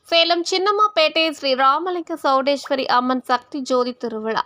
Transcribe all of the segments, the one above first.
சேலம் சின்னம்மாபேட்டை ஸ்ரீ ராமலிங்க சௌடேஸ்வரி அம்மன் சக்தி ஜோதி திருவிழா.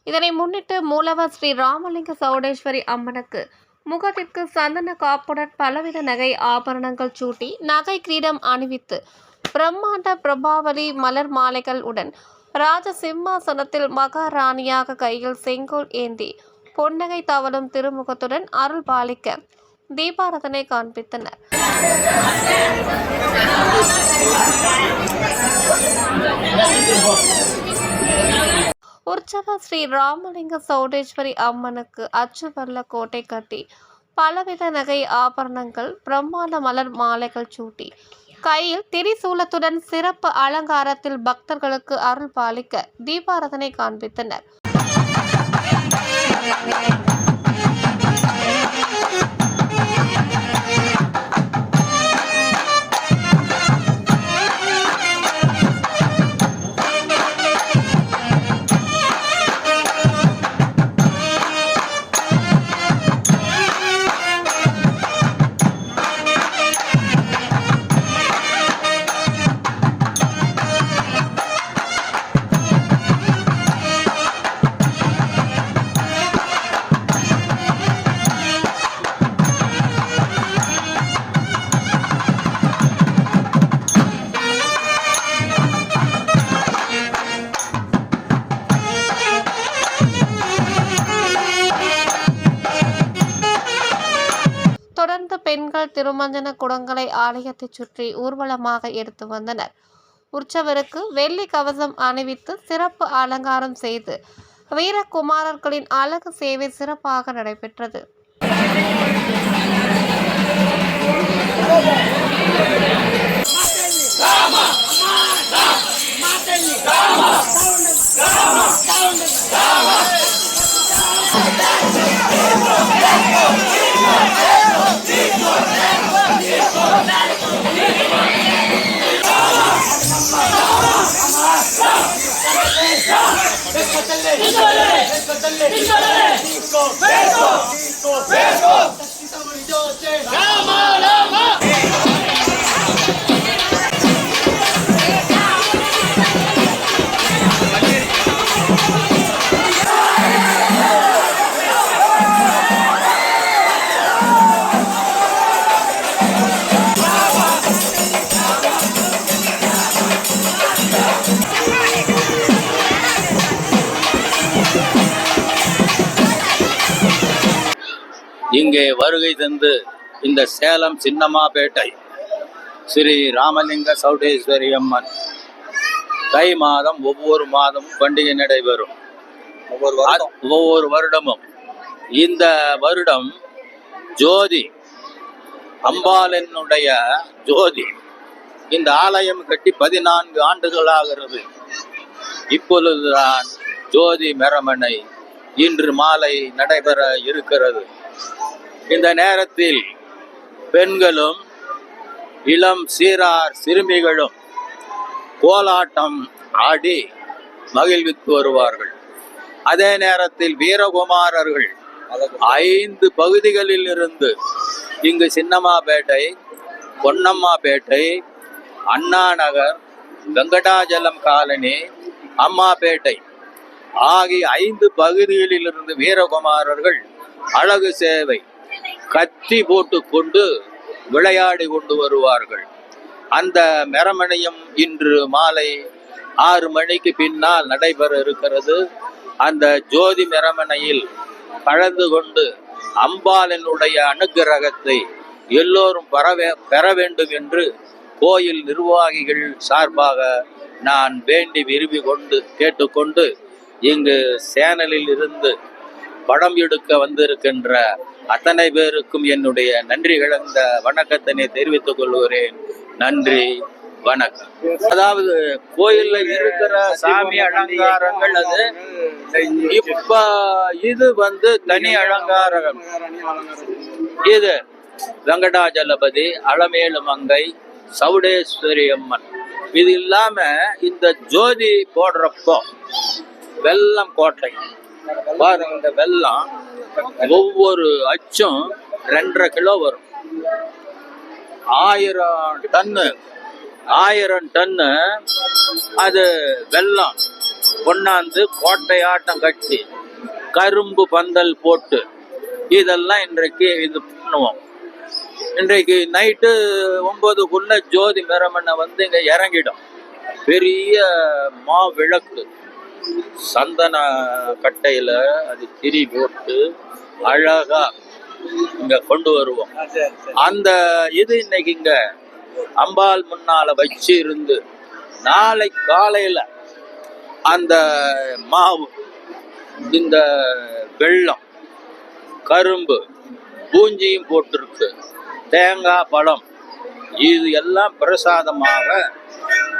இதனை முன்னிட்டு மூலவர் ஸ்ரீ ராமலிங்க சௌடேஸ்வரி அம்மனுக்கு முகத்திற்கு சந்தன காப்புடன் பலவித நகை ஆபரணங்கள் சூட்டி நகை கிரீடம் அணிவித்து பிரம்மாண்ட பிரபாவலி மலர் மாலைகள் உடன் ராஜ சிம்மாசனத்தில் மகாராணியாக கையில் செங்கோல் ஏந்தி பொன்னகை தவழும் திருமுகத்துடன் அருள் பாலிக்க தீபாராதனை காண்பித்தனர். உற்சவ ஸ்ரீ ராமலிங்க சௌடேஸ்வரி அம்மனுக்கு அச்சுவல்ல கோட்டை கட்டி பலவித நகை ஆபரணங்கள் பிரம்மாண்ட மலர் மாலைகள் சூட்டி கையில் திரிசூலத்துடன் சிறப்பு அலங்காரத்தில் பக்தர்களுக்கு அருள் பாலிக்க தீபாராதனை காண்பித்தனர். தொடர்ந்து பெண்கள் திருமஞ்சன குடங்களை ஆலயத்தை சுற்றி ஊர்வலமாக எடுத்து வந்தனர். உற்சவருக்கு வெள்ளி கவசம் அணிவித்து சிறப்பு அலங்காரம் செய்து வீரகுமாரர்களின் அழகு சேவை சிறப்பாக நடைபெற்றது. இங்கே வருகை தந்து இந்த சேலம் சின்னம்மாபேட்டை ஸ்ரீ ராமலிங்க சௌடேஸ்வரி அம்மன் தை மாதம் ஒவ்வொரு மாதமும் பண்டிகை நடைபெறும். ஒவ்வொரு வருடமும் இந்த வருடம் ஜோதி அம்பாளினுடைய ஜோதி இந்த ஆலயம் கட்டி 14 ஆண்டுகளாகிறது. இப்பொழுதுதான் ஜோதி மெரமனை இன்று மாலை நடைபெற இருக்கிறது. இந்த நேரத்தில் பெண்களும் இளம் சீரார் சிறுமிகளும் கோலாட்டம் ஆடி மகிழ்வித்து வருவார்கள். அதே நேரத்தில் வீரகுமாரர்கள் 5 பகுதிகளில் இருந்து இங்கு சின்னம்மாபேட்டை, பொன்னம்மாபேட்டை, அண்ணா நகர், வெங்கடாஜலம் காலனி, அம்மாபேட்டை ஆகிய 5 பகுதிகளில் இருந்து வீரகுமாரர்கள் அழகு சேவை கத்தி போட்டு கொண்டு விளையாடி கொண்டு வருவார்கள். அந்த மெரமணியும் இன்று மாலை 6 மணிக்கு பின்னால் நடைபெற இருக்கிறது. அந்த ஜோதி மெரமணையில் கலந்து கொண்டு அம்பாளினுடைய அனுக்கிரகத்தை எல்லோரும் பெற வேண்டும் என்று கோயில் நிர்வாகிகள் சார்பாக நான் வேண்டி விரும்பி கொண்டு கேட்டுக்கொண்டு இங்கு சேனலில் இருந்து படம் எடுக்க வந்திருக்கின்ற அத்தனை பேருக்கும் என்னுடைய நன்றி கலந்த வணக்கத்தினை தெரிவித்துக் கொள்கிறேன். நன்றி, வணக்கம். அதாவது கோயில்ல இருக்கிற சாமி அலங்காரங்கள் அது இப்ப இது தனி அலங்காரம். இது வெங்கடாஜலபதி, அலமேலு மங்கை, சௌடேஸ்வரி அம்மன். இது இல்லாம இந்த ஜோதி போடுறப்போ வெல்லம் கோட்டை பாருங்க. இந்த வெல்லம் ஒவ்வொரு அச்சும் 2.5 கிலோ வரும். 1000 டன்னு 1000 டன்னு அது வெல்லம் கொண்டாந்து கோட்டையாட்டம் கட்டி கரும்பு பந்தல் போட்டு இதெல்லாம் இன்றைக்கு இது பண்ணுவோம். இன்றைக்கு நைட்டு 9க்குள்ள ஜோதி மெரமனை வந்து இங்க இறங்கிடும். பெரிய மா விளக்கு சந்தன கட்டையில அது திரி போட்டு அழகா இங்க கொண்டு வருவோம். அந்த இது இன்னைக்கு இங்க அம்பாள் முன்னால வச்சு இருந்து நாளை காலையில அந்த மாவு, இந்த வெல்லம், கரும்பு, பூஞ்சியும் போட்டிருக்கு, தேங்காய், பழம், இது எல்லாம் பிரசாதமாக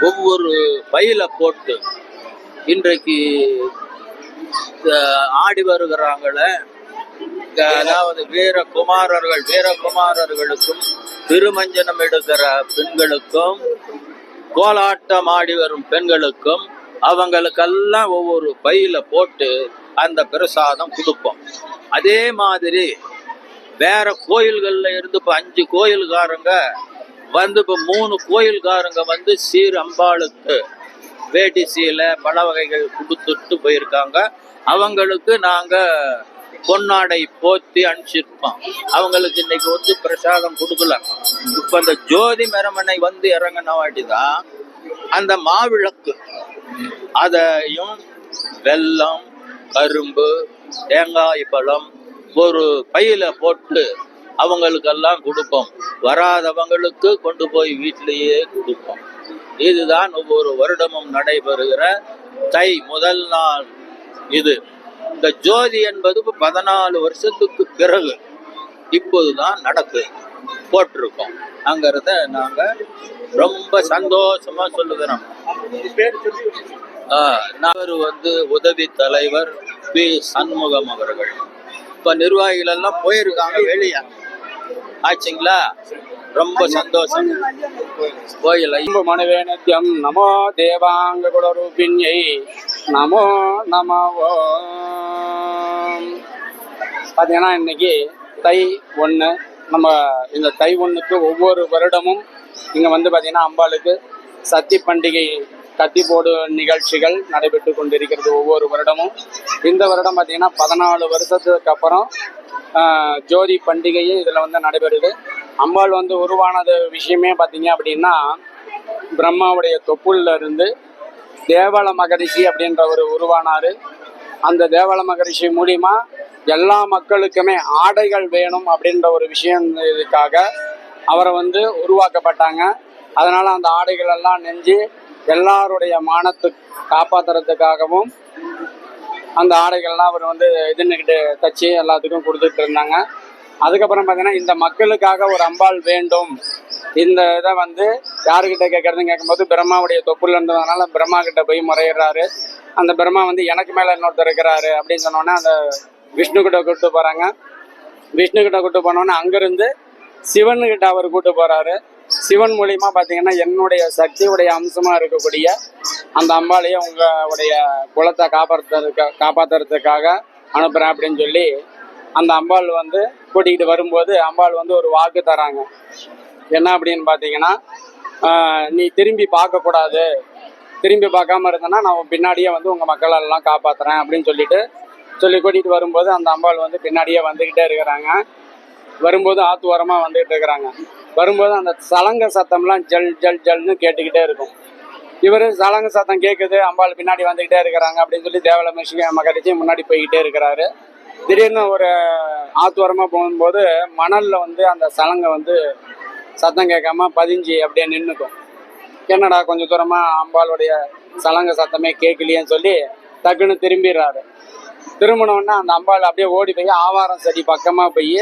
ஒவ்வொரு பையில போட்டு இன்றைக்கு ஆடி வருகிறாங்கள. அதாவது வீரகுமாரர்களுக்கும் திருமஞ்சனம் எடுக்கிற பெண்களுக்கும் கோலாட்டம் ஆடி வரும் பெண்களுக்கும் அவங்களுக்கெல்லாம் ஒவ்வொரு பையில போட்டு அந்த பிரசாதம் கொடுப்போம். அதே மாதிரி வேற கோயில்கள்ல இருந்து இப்ப 5 கோயில்காரங்க வந்து இப்ப 3 கோயில்காரங்க வந்து சீர் அம்பாளுக்கு வேட்டி சீலை பல வகைகள் கொடுத்துட்டு போயிருக்காங்க. அவங்களுக்கு நாங்க பொன்னாடை போத்தி அனுப்பிச்சிருப்போம். அவங்களுக்கு இன்னைக்கு வந்து பிரசாதம் கொடுக்கல. இப்ப அந்த ஜோதி மெரமனை வந்து இறங்கின வாட்டிதான் அந்த மாவிளக்கு அதையும் வெல்லம், கரும்பு, தேங்காய், பழம் ஒரு பையில போட்டு அவங்களுக்கெல்லாம் கொடுப்போம். வராதவங்களுக்கு கொண்டு போய் வீட்டிலேயே கொடுப்போம். இதுதான் ஒவ்வொரு வருடமும் நடைபெறுகிற தை முதல் நாள். இது இந்த ஜோதி என்பது 14 வருஷத்துக்கு பிறகு இப்போதுதான் போட்டிருக்கோம். அங்கிறத நாங்க ரொம்ப சந்தோஷமா சொல்லுகிறோம். நான் வந்து உதவி தலைவர் பி. சண்முகம் அவர்கள். இப்ப நிர்வாகிகள் எல்லாம் போயிருக்காங்க வெளியே. ஆச்சுங்களா? ரொம்ப சந்தோஷம். கோயில் மனுவே நித்யம் நமோ தேவாங்க குலரூபிண்யை நமோ நமோ. பார்த்தீங்கன்னா இன்னைக்கு தை 1. நம்ம இந்த தை 1க்கு ஒவ்வொரு வருடமும் இங்கே வந்து பார்த்தீங்கன்னா அம்பாளுக்கு சத்தி பண்டிகை கத்தி போடு நிகழ்ச்சிகள் நடைபெற்று கொண்டிருக்கிறது ஒவ்வொரு வருடமும். இந்த வருடம் பார்த்தீங்கன்னா 14 வருஷத்துக்கு அப்புறம் ஜோதி பண்டிகையே இதில் வந்து நடைபெறுது. அம்பாள் வந்து உருவானது விஷயமே பார்த்தீங்க அப்படின்னா பிரம்மாவுடைய தொப்புள்ள இருந்து தேவல மகரிஷி அப்படின்றவர் உருவானார். அந்த தேவல மகரிஷி மூலிமா எல்லா மக்களுக்குமே ஆடைகள் வேணும் அப்படின்ற ஒரு விஷயம் இதுக்காக அவரை வந்து உருவாக்கப்பட்டாங்க. அதனால் அந்த ஆடைகள் எல்லாம் நெஞ்சு எல்லாருடைய மானத்தை காப்பாற்றுறதுக்காகவும் அந்த ஆடைகள்லாம் அவர் வந்து இதுன்னுக்கிட்டு தச்சு எல்லாத்துக்கும் கொடுத்துட்டு இருந்தாங்க. அதுக்கப்புறம் பார்த்தீங்கன்னா இந்த மக்களுக்காக ஒரு அம்பாள் வேண்டும், இந்த இதை வந்து யாருக்கிட்ட கேட்கறதுன்னு கேட்கும்போது பிரம்மாவுடைய தொப்புல இருந்ததுனால பிரம்மா கிட்ட போய் முறையிடுறாரு. அந்த பிரம்மா வந்து எனக்கு மேலே இன்னொருத்தர் இருக்கிறாரு அப்படின்னு சொன்னோன்னே அந்த விஷ்ணுக்கிட்ட கூப்பிட்டு போகிறாங்க. விஷ்ணுக்கிட்ட கூப்பிட்டு போனோன்னே அங்கேருந்து சிவன்கிட்ட அவர் கூப்பிட்டு போகிறாரு. சிவன் மூலியமா பார்த்தீங்கன்னா என்னுடைய சக்தியுடைய அம்சமாக இருக்கக்கூடிய அந்த அம்பாளையை உங்களுடைய குலத்தை காப்பாற்றுறதுக்காக அனுப்புகிறேன் அப்படின்னு சொல்லி அந்த அம்பாள் வந்து கூட்டிகிட்டு வரும்போது அம்பாள் வந்து ஒரு வாக்கு தராங்க. என்ன அப்படின்னு பார்த்தீங்கன்னா, நீ திரும்பி பார்க்கக்கூடாது, திரும்பி பார்க்காம இருந்தேன்னா நான் பின்னாடியே வந்து உங்கள் மக்களெல்லாம் காப்பாற்றுறேன் அப்படின்னு சொல்லி கூட்டிகிட்டு வரும்போது அந்த அம்பாள் வந்து பின்னாடியே வந்துக்கிட்டே இருக்கிறாங்க. வரும்போது ஆத்து ஓரமாக வந்துக்கிட்டு இருக்கிறாங்க. வரும்போது அந்த சலங்க சத்தம்லாம் ஜல் ஜல் ஜல்னு கேட்டுக்கிட்டே இருக்கும். இவர் சலங்க சத்தம் கேட்குது, அம்பாள் பின்னாடி வந்துக்கிட்டே இருக்கிறாங்க அப்படின்னு சொல்லி தேவல மகரிஷி முன்னாடி போய்கிட்டே இருக்கிறாரு. திடீர்னு ஒரு ஆத்துவரமாக போகும்போது மணலில் வந்து அந்த சலங்கை வந்து சத்தம் கேட்காம பதிஞ்சு அப்படியே நின்றுக்கும். என்னடா கொஞ்சம் தூரமாக அம்பாளுடைய சலங்க சத்தமே கேட்கலையேன்னு சொல்லி டக்குன்னு திரும்பிடுறாரு. திரும்பினோடனே அந்த அம்பாள் அப்படியே ஓடி போய் ஆவாரம் செடி பக்கமாக போய்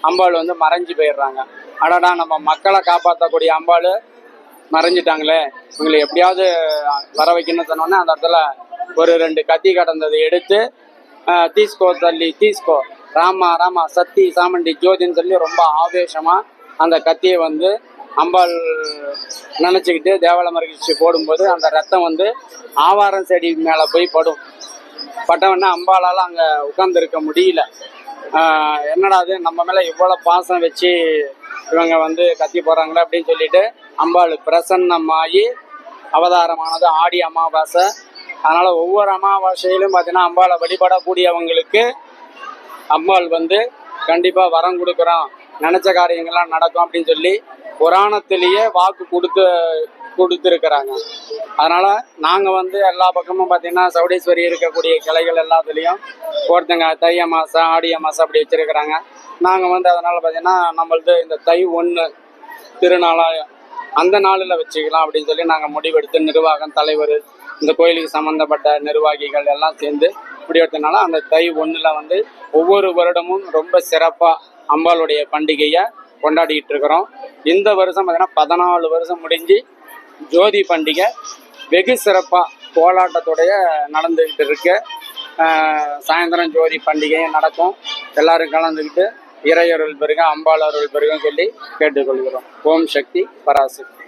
அம்பாள் வந்து மறைஞ்சு போயிடுறாங்க. அடடா, நம்ம மக்களை காப்பாற்றக்கூடிய அம்பாள் மறைஞ்சிட்டாங்களே, இவங்களை எப்படியாவது வர வைக்கணும்னு சொன்னோன்னே அந்த இடத்துல ஒரு 2 கத்தி கடந்ததை எடுத்து தீஸ்கோ தள்ளி தீஸ்கோ ராமா ராமா சத்தி சாமண்டி ஜோதின்னு சொல்லி ரொம்ப ஆவேசமாக அந்த கத்தியை வந்து அம்பாள் நினச்சிக்கிட்டு தேவல மகிழ்ச்சி போடும்போது அந்த ரத்தம் வந்து ஆவாரம் செடி மேலே போய் பட்டவொடனே அம்பாளால் அங்கே உட்கார்ந்துருக்க முடியல. என்னடா அது, நம்ம மேலே இவ்வளோ பாசம் வச்சு இவங்க வந்து கத்தி போகிறாங்களே அப்படின்னு சொல்லிட்டு அம்பாள் பிரசன்னமாகி அவதாரமானது ஆடி அமாவாசை. அதனால் ஒவ்வொரு அமாவாசையிலும் பார்த்தீங்கன்னா அம்பாளை வழிபடக்கூடியவங்களுக்கு அம்பாள் வந்து கண்டிப்பாக வரம் கொடுக்குறோம், நினச்ச காரியங்கள்லாம் நடக்கும் அப்படின்னு சொல்லி புராணத்திலேயே வாக்கு கொடுத்துருக்குறாங்க. அதனால் நாங்கள் வந்து எல்லா பக்கமும் பார்த்திங்கன்னா சௌடேஸ்வரி இருக்கக்கூடிய கிளைகள் எல்லாத்துலேயும் ஒருத்தங்க தை அமாசை ஆடி அமாசை அப்படி வச்சுருக்கிறாங்க. நாங்கள் வந்து அதனால் பார்த்திங்கன்னா நம்மளது இந்த தை 1 திருநாளாக அந்த நாளில் வச்சுக்கலாம் அப்படின்னு சொல்லி நாங்கள் முடிவெடுத்து நிர்வாகம் தலைவர் இந்த கோயிலுக்கு சம்மந்தப்பட்ட நிர்வாகிகள் எல்லாம் சேர்ந்து முடிவெடுத்தனால அந்த தை 1 வந்து ஒவ்வொரு வருடமும் ரொம்ப சிறப்பாக அம்பாளுடைய பண்டிகையை கொண்டாடிக்கிட்டு இருக்கிறோம். இந்த வருஷம் பார்த்திங்கன்னா 14 வருஷம் முடிஞ்சு ஜோதி பண்டிகை வெகு சிறப்பாக கோலாட்டத்தோடைய நடந்துக்கிட்டு இருக்கு. சாயந்தரம் ஜோதி பண்டிகையும் நடக்கும். எல்லாரும் கலந்துக்கிட்டு இறையருள் பெருக அம்பாள் அருள் பெருகன்னு சொல்லி கேட்டுக்கொள்கிறோம். ஓம் சக்தி பராசக்தி.